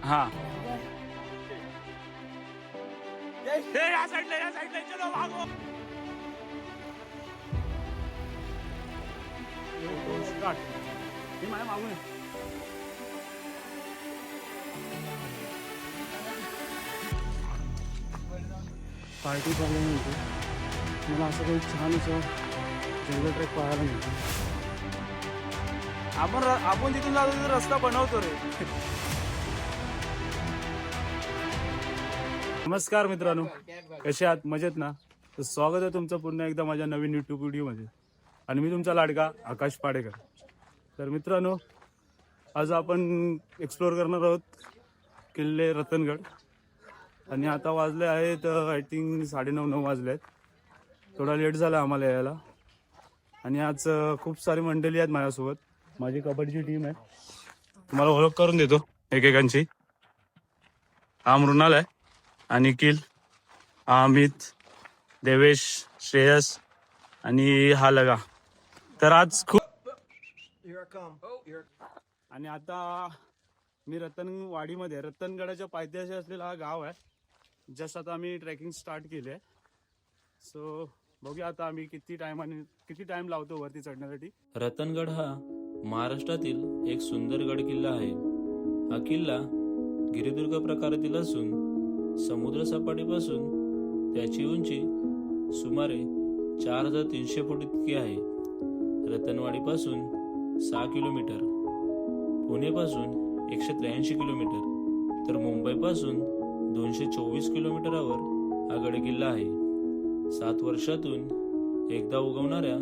हाँ या साइडला चलो भागो. स्टार्ट. हे माझ्या मागून आहे. पार्टी चालू आहे. मला असं काही छान असं जंगल ट्रेक पाहायला मिळतं. आपण तिथून जातो तिथं रस्ता बनवतो रे. नमस्कार मित्रांनो, कसे आहात? मजेत ना? तर स्वागत आहे तुमचं पुन्हा एकदा माझ्या नवीन यूट्यूब व्हिडिओमध्ये. आणि मी तुमचा लाडका आकाश पाडेकर. तर मित्रांनो, आज आपण एक्सप्लोअर करणार आहोत किल्ले रतनगड. आणि आता वाजले आहेत आय थिंक 9:30 वाजले आहेत. थोडा लेट झाला आम्हाला यायला. आणि आज खूप सारी मंडळी आहेत माझ्यासोबत. माझी कबड्डीची टीम आहे. तुम्हाला ओळख करून देतो एकेकांची. हा मृणाल आहे, निखिल, अमित, देवेश, श्रेयस आणि हा लगा. तर आज खूप आणि आता मी रतनवाडीमध्ये, रतनगडाच्या पायथ्याशी असलेला हा गाव आहे. जस्ट आता आम्ही ट्रेकिंग स्टार्ट केली आहे. सो बघूया आता आम्ही किती टाइम लावतो वरती चढण्यासाठी. रतनगड हा महाराष्ट्रातील एक सुंदर गड किल्ला आहे. हा किल्ला गिरिदुर्ग प्रकारातील असून समुद्र सपाटीपासून त्याची उंची सुमारे 4300 फूट इतकी आहे. रतनवाडीपासून 6 किलोमीटर, पुणेपासून 183 किलोमीटर तर मुंबईपासून 224 किलोमीटरवर हा गड किल्ला आहे. 7 वर्षातून एकदा उगवणाऱ्या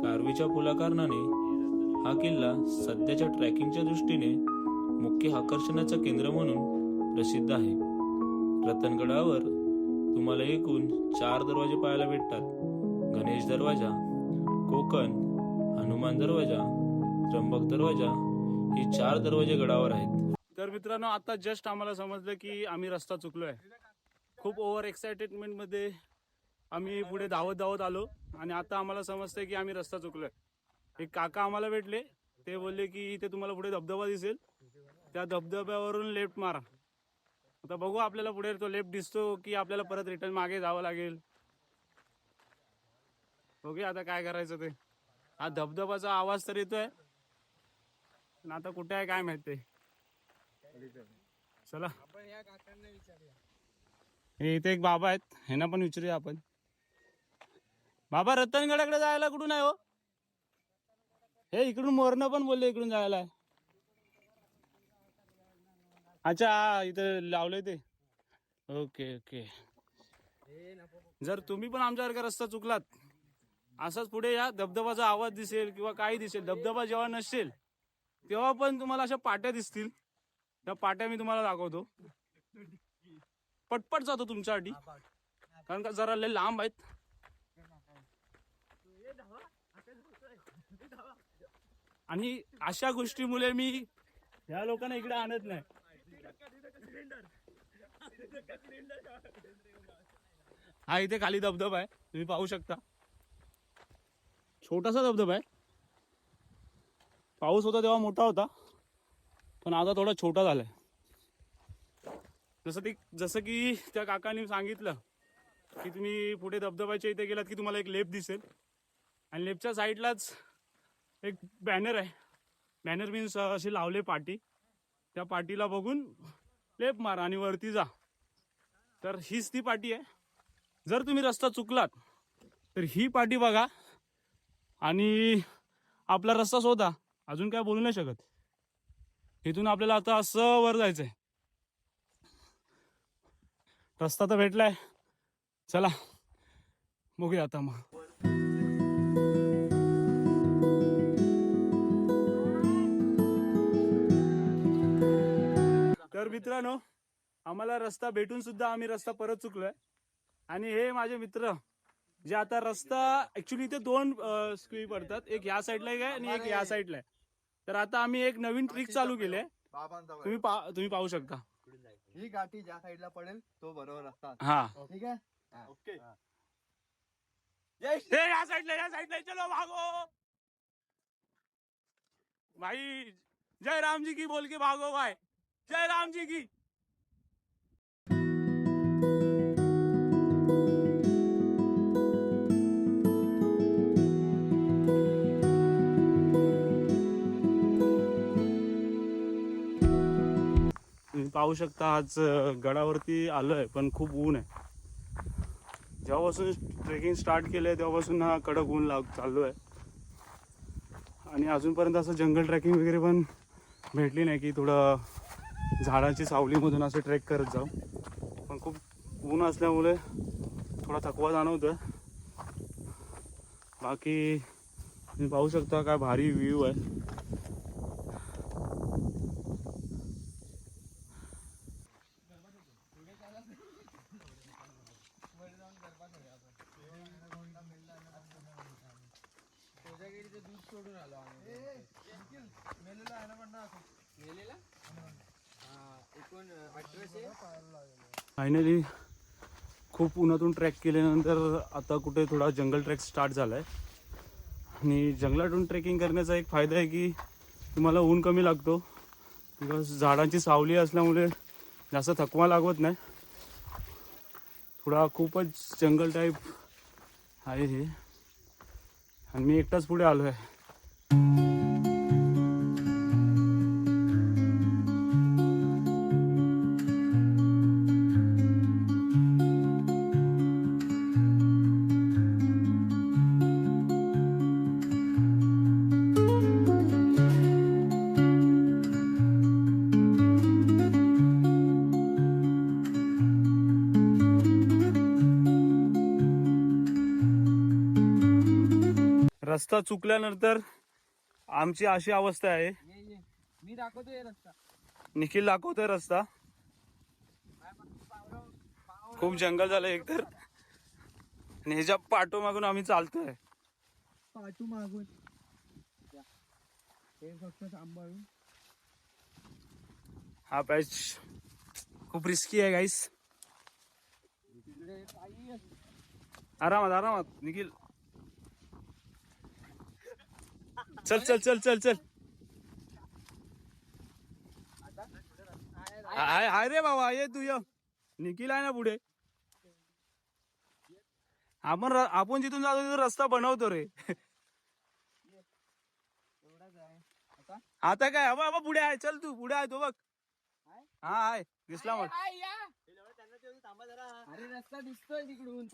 कारवीच्या पुलाकारणाने हा किल्ला सध्याच्या ट्रॅकिंगच्या दृष्टीने मुख्य आकर्षणाचं केंद्र म्हणून प्रसिद्ध आहे. रतनगडावर तुम्हाला एकूण 4 दरवाजे पाहायला भेटतात. गणेश दरवाजा, कोकण, हनुमान दरवाजा, त्र्यंबक दरवाजा ही 4 दरवाजे गडावर आहेत. तर मित्रांनो, आता जस्ट आम्हाला समजलं की आम्ही रस्ता चुकलोय. खूप ओव्हर एक्साइटेडमेंट मध्ये आम्ही पुढे धावत आलो आणि आता आम्हाला समजतंय की आम्ही रस्ता चुकलोय. एक काका आम्हाला भेटले. ते बोलले की इथे तुम्हाला पुढे धबधबा दिसेल, त्या धबधब्यावरून लेफ्ट मारा. आता बघू आपल्याला पुढे तो लेफ्ट दिसतो की आपल्याला परत रिटर्न मागे जावं लागेल. बघूया आता काय करायचं ते. हा धबधबाचा आवाज तर येतोय, पण आता कुठे आहे काय माहिती. चला, हे इथे एक बाबा आहेत, ह्यांना पण विचारूया आपण. बाबा, रतनगडाकडे जायला कुठून आहे हो? हे इकडून मोरणं पण बोलले इकडून जायला आहे. अच्छा, इथं लावलंय ते. Okay okay. जर तुम्ही पण आमच्यासारखा रस्ता चुकलात, असाच पुढे या, धबधबाचा आवाज दिसेल किंवा काही दिसेल. धबधबा जेव्हा नसेल तेव्हा पण तुम्हाला अशा पाट्या दिसतील. त्या पाट्या मी तुम्हाला दाखवतो. पटपट जातो तुमच्यासाठी, कारण का जरा लय लांब आहेत. आणि अशा गोष्टीमुळे मी या लोकांना इकडे आणत नाही. हा इथे खाली धबधबा आहे, तुम्ही पाहू शकता. छोटासा धबधबा आहे. पाऊस होता तेव्हा मोठा होता, पण आता थोडा छोटा झालाय. जसं की त्या काकांनी सांगितलं की तुम्ही पुढे धबधब्याच्या इथे गेलात की तुम्हाला एक लेफ्ट दिसेल, आणि लेफ्टच्या साईडलाच एक बॅनर आहे. बॅनर मीन्स अशी लावले पाटी. त्या पाटीला बघून लेफ्ट मारा आणि वरती जा. तर हीच ती पाटी आहे. जर तुम्ही रस्ता चुकलात तर ही पाटी बघा आणि आपला रस्ता शोधा. अजून काय बोलू नाही शकत. इथून आपल्याला आता असं वर जायचंय. रस्ता तर भेटलाय. चला बघूया आता मग. तर मित्रांनो, आम्हाला रस्ता भेटून सुद्धा आम्ही रस्ता परत चुकलोय. आणि हे माझे मित्र जे आता रस्ता ऍक्च्युली इथे 2 स्क्वी पडतात, एक या साईडला आहे आणि एक या साईडला आहे. तर आता आम्ही एक नवीन ट्रिक चालू केले. तुम्ही पाहू शकता. ही गाठी ज्या साईडला पडेल तो बरोबर रस्ता. हा ठीक आहे, ओके. या साईडला चलो भागो भाई. जय राम जी की बोल के भागो भाई, जय राम जी की. तुम्ही पाहू शकता आज गडावरती आलोय पण खूप ऊन आहे. जेव्हापासून ट्रेकिंग स्टार्ट केलंय तेव्हापासून हा कडक ऊन चालू आहे आणि अजूनपर्यंत असं जंगल ट्रेकिंग वगैरे पण भेटली नाही की थोडं झाडाची सावलीमधून असं ट्रेक करत जाऊ. पण खूप ऊन असल्यामुळे थोडा थकवा जाणवतोय. बाकी तुम्ही पाहू शकता काय भारी व्ह्यू आहे. दूध सोडून आलो आम्ही. मेलेला आहे ना पण ना मेलेला 1800. फायनली खूप उन्हातून ट्रॅक केल्यानंतर आता कुठे थोडा जंगल ट्रॅक स्टार्ट झाला आहे. आणि जंगलातून ट्रेकिंग करण्याचा एक फायदा आहे की तुम्हाला ऊन कमी लागतो. बिकॉज झाडांची सावली असल्यामुळे जास्त थकवा लागत नाही. थोडा खूपच जंगल टाईप आहे हे आणि मी एकटाच पुढे आलो आहे. रस्ता चुकल्यानंतर आमची अशी अवस्था आहे. मी दाखवतोय रस्ता. निखिल दाखवतोय रस्ता. खूप जंगल झालं एकतर आणि ह्याच्या पाठोमागून आम्ही चालतोय. पाठू मागून हे फक्त सांभाळून. हा पॅच खूप रिस्की आहे गाईस. आरामात आरामात निखिल. चल चल चल चल चल. हाय रे बाबा ये तू ये. निखिल आहे ना पुढे. आपण जिथून जातो तिथून रस्ता बनवतो रे. आता काय हवा हवा पुढे आहे. चल तू पुढे आहे तो बघ. हा आहे दिसला मग. अरे रस्ता दिसतोय तिकडून.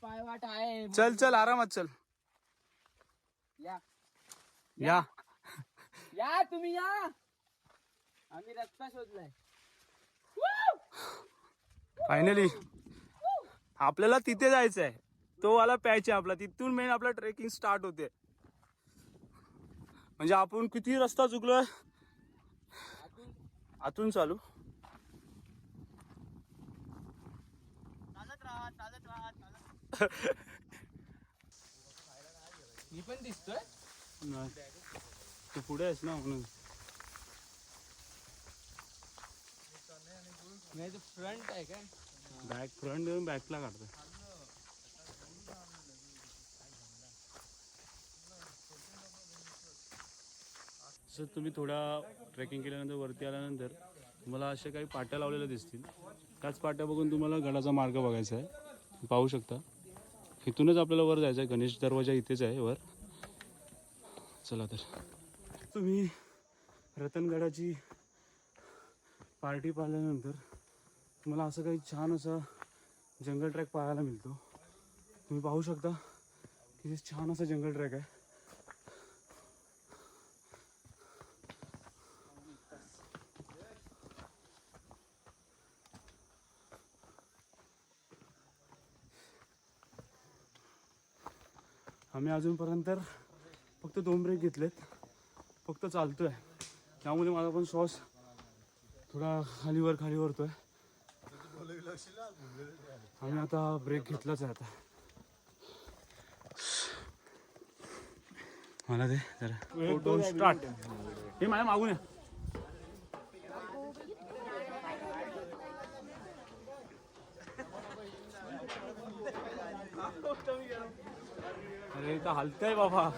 पायवाट आहे. चल चल आरामात चल. या या या तुम्ही या. आम्ही रस्ता शोधलाय. फायनली आपल्याला तिथे जायचं आहे. तो वाला पॅच आहे आपला. तिथून मेन आपला ट्रेकिंग स्टार्ट होते. म्हणजे आपण किती रस्ता चुकलोय. आतून चालू. मी पण दिसतोय. तू पुढे आहेस ना म्हणून. फ्रंट आहे काय. फ्रंट देऊन बॅकला काढतोय. सर तुम्ही थोडा ट्रेकिंग केल्यानंतर वरती आल्यानंतर तुम्हाला अशा काही पाट्या लावलेल्या दिसतील. त्याच पाट्या बघून तुम्हाला गडाचा मार्ग बघायचा आहे. पाहू शकता इथूनच आपल्याला वर जायचं आहे. गणेश दरवाजा इथेच आहे वर. चला तर तुम्ही रतनगडाची पार्टी पाहिल्यानंतर तुम्हाला असं काही छान असा जंगल ट्रॅक पाहायला मिळतो. तुम्ही पाहू शकता किती छान असा जंगल ट्रॅक आहे. आम्ही अजूनपर्यंत फक्त 2 ब्रेक घेतलेत. फक्त चालतोय त्यामुळे माझा पण श्वास थोडा खालीवर होतोय. आम्ही आता ब्रेक घेतलाच आहे. आता मला दे जरा. स्टार्ट. हे माझ्या मागून आहे. अरे इथं हलतंय बाबा.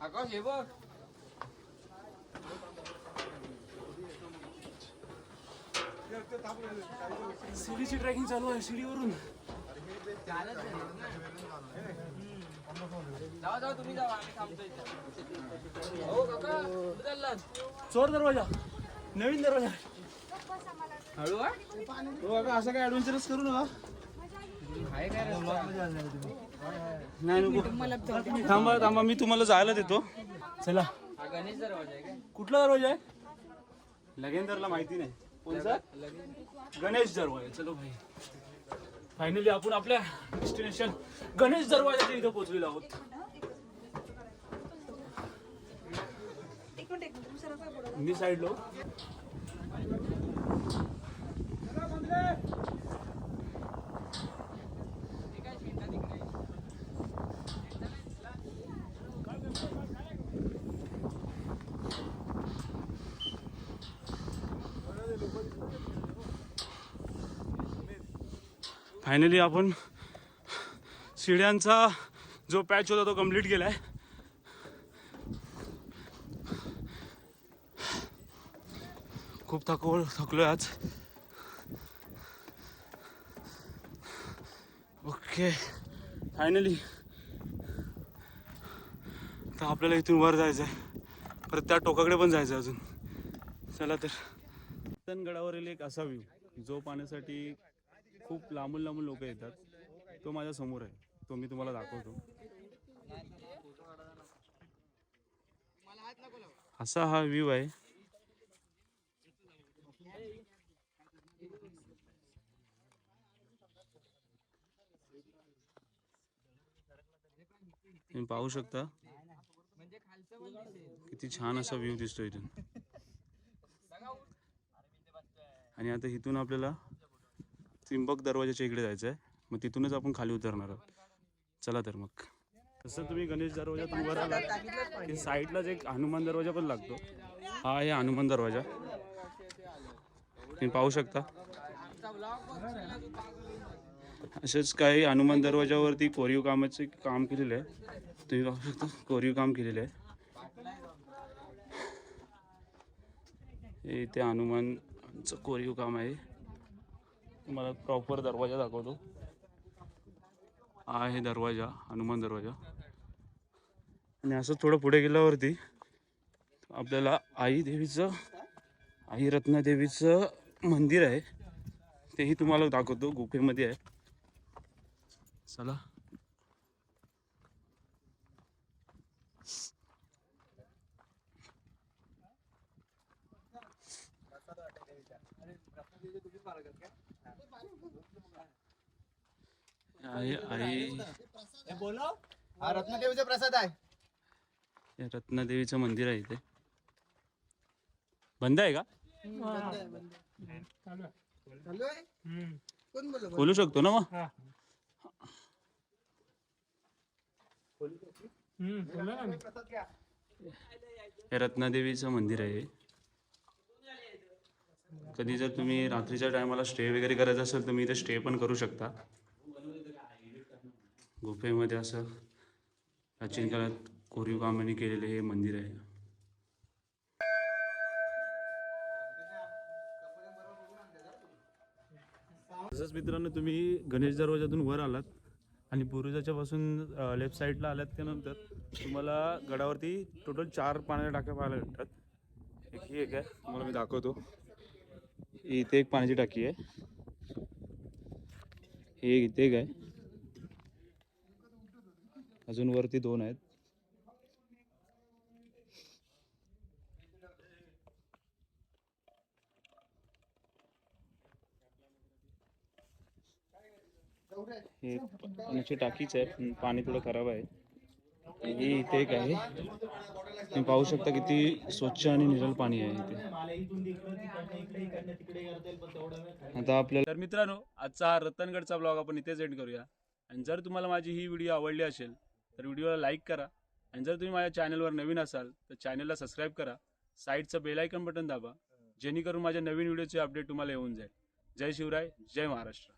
आकाश हे बघ. शिडीची ट्रेकिंग चालू आहे शिडीवरून. जाऊ तुम्ही जावा, आम्ही थांबतो इथे. हो काका, कुठे चाललात? चोर दरवाजा, नवीन दरवाजा. हळू हा? हो काका, असं काय ऍडव्हेंचरच करू नका. आहे काय रस्ता? नाही नको, थांबा थांबा, मी तुम्हाला जायला देतो. चला. हा गणेश दरवाजा आहे काय? कुठला दरवाजा आहे? लगेंदरला माहिती नाही. कोणता? गणेश दरवाजा. चलो भाई, फायनली आपण आपल्या डेस्टिनेशन गणेश दरवाजाच्या इथं पोहोचलेलो आहोत. मी साईडलो. फायनली आपण शिड्यांचा जो पॅच होता तो कंप्लीट केलाय. खूप थकलोय आज. ओके, फायनली तर आपल्याला इथून वर जायचं आहे. परत त्या टोकाकडे पण जायचं आहे अजून. चला तर. रतनगडावरील एक असा व्ह्यू जो पाहण्यासाठी खूप लांबून लांबून लोक येतात, तो माझ्या समोर आहे. तो मी तुम्हाला दाखवतो. असा हा व्ह्यू आहे. तुम्ही पाहू शकता किती छान असा व्ह्यू दिसतो इथून. आणि आता इथून आपल्याला त्रिंबक दरवाजाच्या इकडे जायचं आहे. मग तिथूनच आपण खाली उतरणार आहोत. चला तर मग. तसं तुम्ही गणेश दरवाजातून वर आलात की साईडलाच एक हनुमान दरवाजा पण लागतो. हा आहे हनुमान दरवाजा. तुम्ही पाहू शकता. असेच काही हनुमान दरवाजावरती कोरीव कामाचे काम केलेलं आहे. तुम्ही पाहू शकता कोरीव काम केलेलं आहे. हे इथे हनुमानचं कोरीव काम आहे. तुम्हाला प्रॉपर दरवाजा दाखवतो. हा आहे दरवाजा, हनुमान दरवाजा. आणि असं थोडं पुढे गेल्यावरती आपल्याला आई रत्नादेवीचं मंदिर आहे. तेही तुम्हाला दाखवतो. गुफेमध्ये आहे. चला. हा रत्नदेवीचा प्रसाद आहे. हे रत्नादेवीचं मंदिर आहे इथे. बंद आहे का? चालू आहे. कोण बोललो? खोलू शकतो ना मग? प्रसाद घ्या. हे रत्नादेवीचं मंदिर आहे. कधी जर तुम्ही रात्रीच्या टायमाला स्टे वगैरे करायचं असेल तर तुम्ही इथे स्टे पण करू शकता. गुफेमध्ये असं प्राचीन काळात कोरीव कामाने केलेले हे मंदिर आहे. तसंच मित्रांनो, तुम्ही गणेश दरवाजातून वर आलात आणि बुरुजाच्या पासून लेफ्ट साईडला आलात त्यानंतर तुम्हाला गडावरती टोटल 4 पाण्याच्या टाक्या पाहायला भेटतात. ही एक आहे, तुम्हाला मी दाखवतो. इथे एक पाण्याची टाकी आहे. हे इथे एक आहे. अजून वरती 2 आहेत. हे पाण्याची टाकीच आहे, पण पाणी थोडं खराब आहे. ही इथे एक आहे. तुम्ही पाहू शकता किती स्वच्छ आणि निरल पाणी आहे इथे. आता आपल्याला तर मित्रांनो, आजचा हा रतनगडचा ब्लॉग आपण इथेच एंड करूया. आणि जर तुम्हाला माझी ही व्हिडिओ आवडली असेल तर व्हिडिओला लाईक करा. आणि जर तुम्ही माझ्या चॅनलवर नवीन असाल तर चॅनलला सबस्क्राईब करा. साईडचं बेल आयकॉन बटन दाबा, जेणेकरून माझ्या नवीन व्हिडिओचे अपडेट तुम्हाला येऊन जाईल. जय शिवराय, जय महाराष्ट्र.